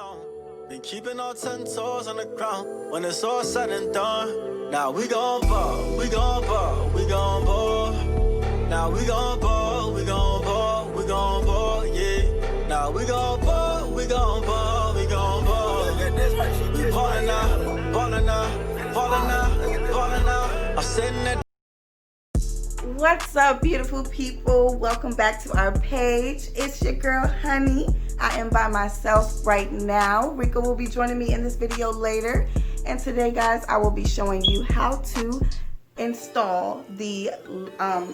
on. Been keeping all 10 toes on the ground. When it's all said and done, now we gon' ball, we gon' ball, we gon' ball. Now we gon' ball, we gon' ball, we gon' ball, yeah. Now we gon' ball, we gon' ball, we gon' ball. We ballin' now, ballin' now, ballin' now, ballin' now. I'm sitting there. What's up, beautiful people? Welcome back to our page. It's your girl Honey. I am by myself right now. Rika will be joining me in this video later, and today, guys, I will be showing you how to install the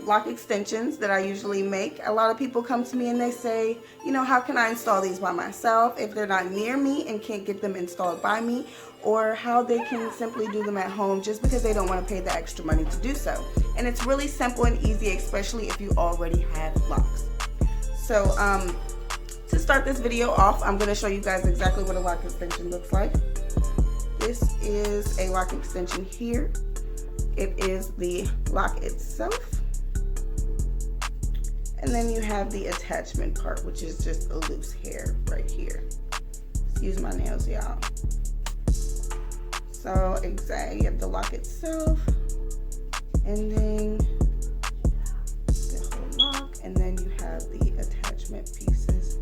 lock extensions that I usually make. A lot of people come to me and they say, you know, how can I install these by myself if they're not near me and can't get them installed by me, or how they can simply do them at home just because they don't want to pay the extra money to do so. And it's really simple and easy, especially if you already have locks. So to start this video off, I'm going to show you guys exactly what a lock extension looks like. This is a lock extension here. It is the lock itself, and then you have the attachment part, which is just a loose hair right here. Excuse my nails, y'all. So exactly, you have the lock itself, and then the whole lock, and then you have the attachment pieces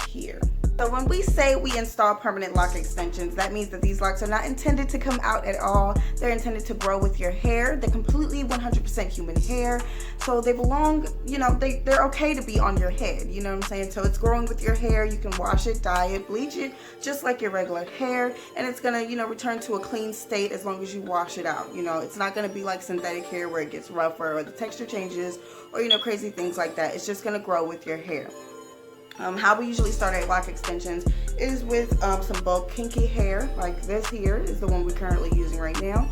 here. So when we say we install permanent lock extensions, that means that these locks are not intended to come out at all. They're intended to grow with your hair. They're completely 100% human hair. So they belong, you know, they're okay to be on your head, you know what I'm saying? So it's growing with your hair. You can wash it, dye it, bleach it, just like your regular hair. And it's gonna, you know, return to a clean state as long as you wash it out. You know, it's not gonna be like synthetic hair where it gets rougher or the texture changes or, you know, crazy things like that. It's just gonna grow with your hair. How we usually start our lock extensions is with some bulk kinky hair, like this here is the one we're currently using right now,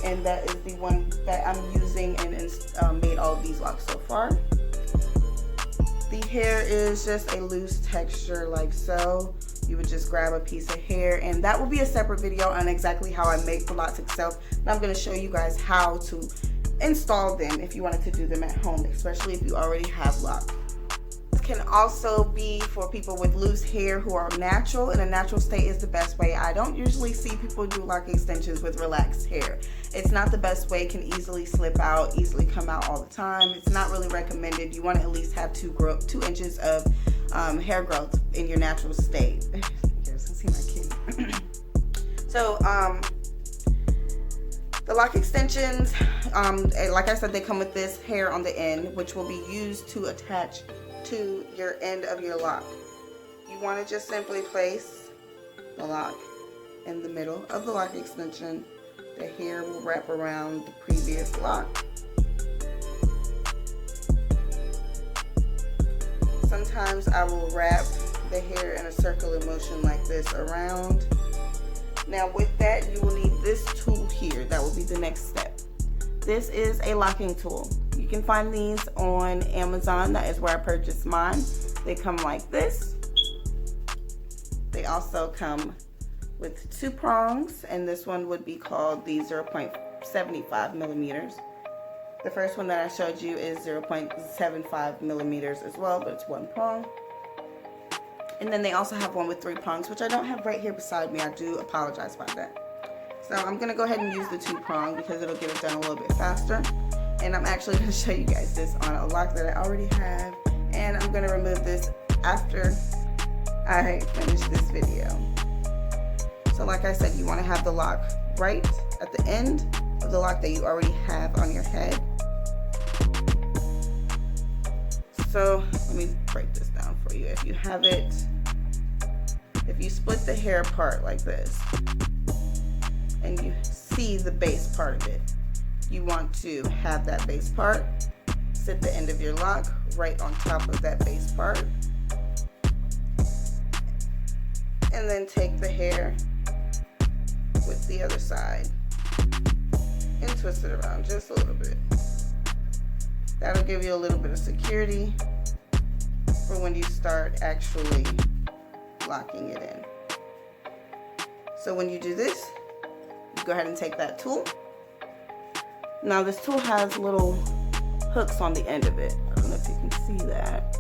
and that is the one that I'm using and made all of these locks so far. The hair is just a loose texture like so. You would just grab a piece of hair, and that will be a separate video on exactly how I make the locks itself, but I'm going to show you guys how to install them if you wanted to do them at home, especially if you already have locks. Can also be for people with loose hair who are natural, and a natural state is the best way. I don't usually see people do lock extensions with relaxed hair. It's not the best way. It can easily slip out, easily come out all the time. It's not really recommended. You want to at least have 2 inches of hair growth in your natural state. See my kitty. So the lock extensions, like I said, they come with this hair on the end, which will be used to attach to your end of your lock. You want to just simply place the lock in the middle of the lock extension. The hair will wrap around the previous lock. Sometimes I will wrap the hair in a circular motion like this around. Now with that, you will need this tool here. That will be the next step. This is a locking tool. You can find these on Amazon. That is where I purchased mine. They come like this. They also come with 2 prongs, and this one would be called the 0.75 millimeters. The first one that I showed you is 0.75 millimeters as well, but it's 1 prong. And then they also have one with 3 prongs, which I don't have right here beside me. I do apologize about that. So I'm going to go ahead and use the 2 prong because it'll get it done a little bit faster. And I'm actually going to show you guys this on a lock that I already have. And I'm going to remove this after I finish this video. So like I said, you want to have the lock right at the end of the lock that you already have on your head. So let me break this down for you. If you have it, if you split the hair apart like this, and you see the base part of it, you want to have that base part sit the end of your lock right on top of that base part, and then take the hair with the other side and twist it around just a little bit. That'll give you a little bit of security for when you start actually locking it in. So when you do this, you go ahead and take that tool. Now this tool has little hooks on the end of it. I don't know if you can see that.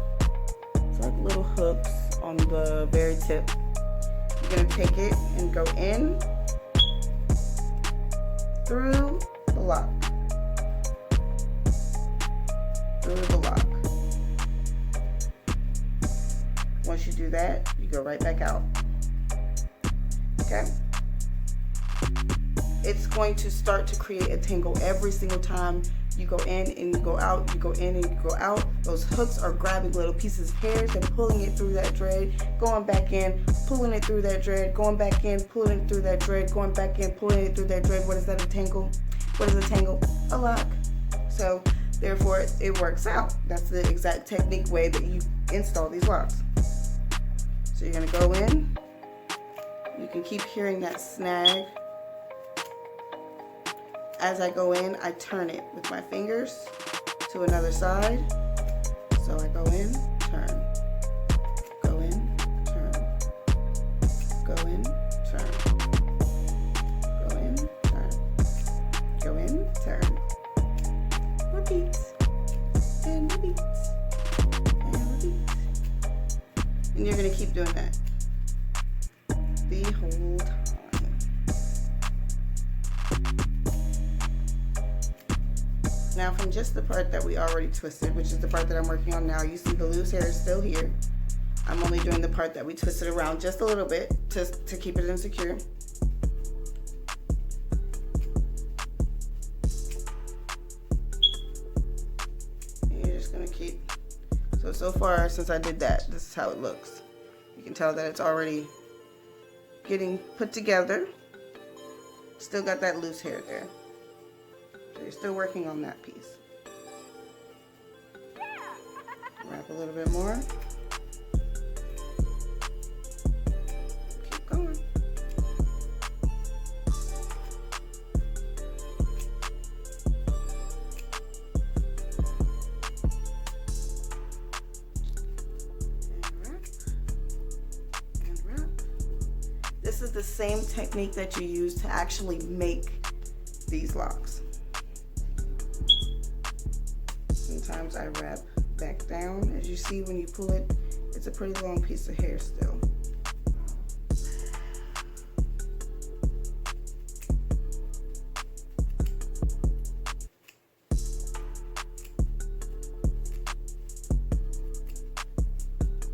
It's like little hooks on the very tip. You're gonna take it and go in through the lock. Through the lock. Once you do that, you go right back out. Okay? It's going to start to create a tangle every single time you go in and you go out, you go in and you go out. Those hooks are grabbing little pieces of hairs and pulling it through that dread, going back in, pulling it through that dread, going back in, pulling it through that dread, going back in, pulling it through that dread. What is that, a tangle? What is a tangle? A lock. So therefore it works out. That's the exact technique way that you install these locks. So you're gonna go in. You can keep hearing that snag. As I go in, I turn it with my fingers to another side. So I go in, turn, go in, turn, go in, turn, go in, turn, go in, turn. Repeat, and repeat, and repeat. And you're gonna keep doing that the whole time. Now from just the part that we already twisted, which is the part that I'm working on now, you see the loose hair is still here. I'm only doing the part that we twisted around just a little bit to keep it insecure. And you're just gonna keep, so far since I did that, this is how it looks. You can tell that it's already getting put together. Still got that loose hair there. So you're still working on that piece. Wrap a little bit more. Keep going. And wrap. This is the same technique that you use to actually make these locks. Sometimes I wrap back down. As you see, when you pull it, it's a pretty long piece of hair still.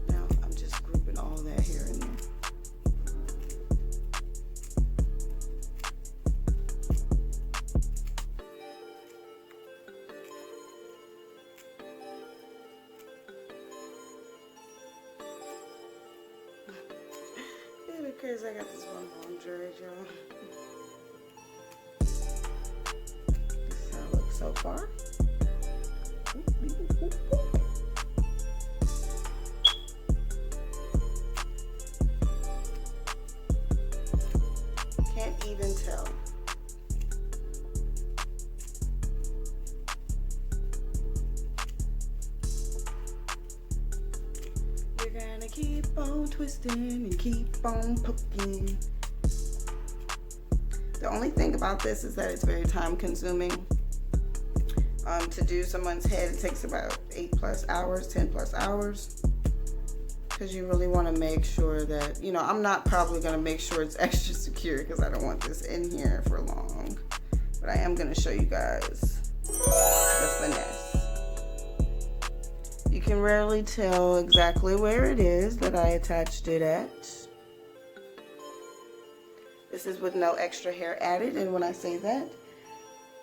Now I'm just grouping all that hair in there. Because I got this one long dread, y'all. This is how it looks so far. Can't even tell. Gonna keep on twisting and keep on poking. The only thing about this is that it's very time consuming. To do someone's head, it takes about 8+ hours, 10+ hours. Because you really want to make sure that, you know, I'm not probably going to make sure it's extra secure because I don't want this in here for long. But I am going to show you guys the finesse. You can rarely tell exactly where it is that I attached it at. This is with no extra hair added, and when I say that,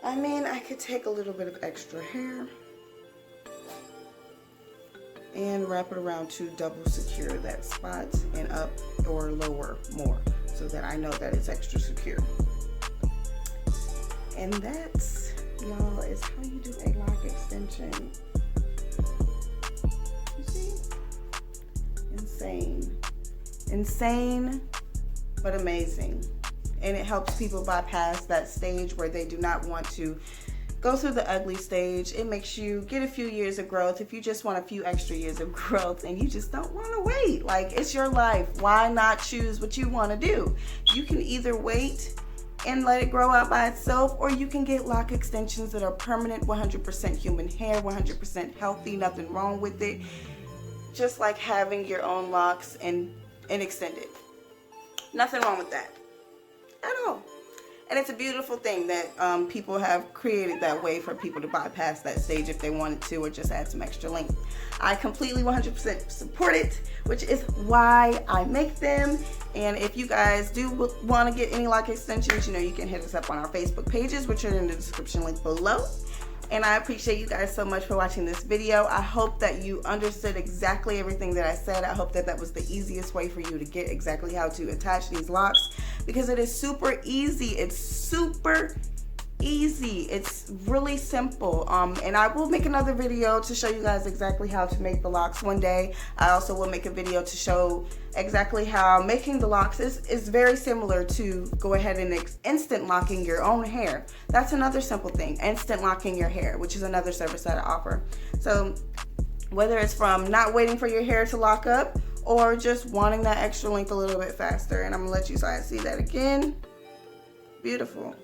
I mean I could take a little bit of extra hair and wrap it around to double secure that spot and up or lower more so that I know that it's extra secure. And that's, y'all, is how you do a lock extension. You see? Insane. Insane, but amazing. And it helps people bypass that stage where they do not want to go through the ugly stage. It makes you get a few years of growth if you just want a few extra years of growth and you just don't want to wait. Like, it's your life. Why not choose what you want to do? You can either wait and let it grow out by itself, or you can get lock extensions that are permanent, 100% human hair, 100% healthy, nothing wrong with it. Just like having your own locks and extended. Nothing wrong with that at all. And it's a beautiful thing that people have created that way for people to bypass that stage if they wanted to, or just add some extra length. I completely 100% support it, which is why I make them. And if you guys do want to get any lock extensions, you know, you can hit us up on our Facebook pages, which are in the description link below. And I appreciate you guys so much for watching this video. I hope that you understood exactly everything that I said. I hope that that was the easiest way for you to get exactly how to attach these locks, because it is super easy. It's super easy. It's really simple. And I will make another video to show you guys exactly how to make the locks one day. I also will make a video to show exactly how making the locks is very similar to go ahead and instant locking your own hair. That's another simple thing, instant locking your hair, which is another service that I offer. So whether it's from not waiting for your hair to lock up or just wanting that extra length a little bit faster. And I'm gonna let you guys see that again. Beautiful.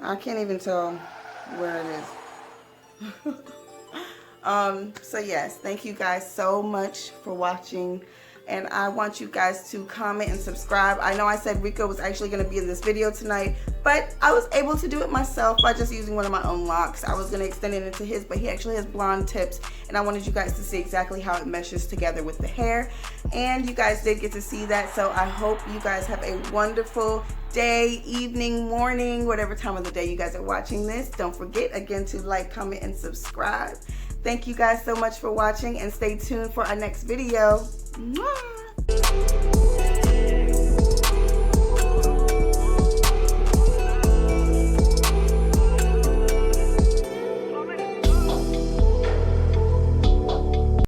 I can't even tell where it is. So yes, thank you guys so much for watching, and I want you guys to comment and subscribe. I know I said Rico was actually going to be in this video tonight, but I was able to do it myself by just using one of my own locks. I was going to extend it into his, but he actually has blonde tips, and I wanted you guys to see exactly how it meshes together with the hair, and you guys did get to see that. So I hope you guys have a wonderful day, evening, morning, whatever time of the day you guys are watching this. Don't forget again to like, comment, and subscribe. Thank you guys so much for watching, and stay tuned for our next video. Mwah!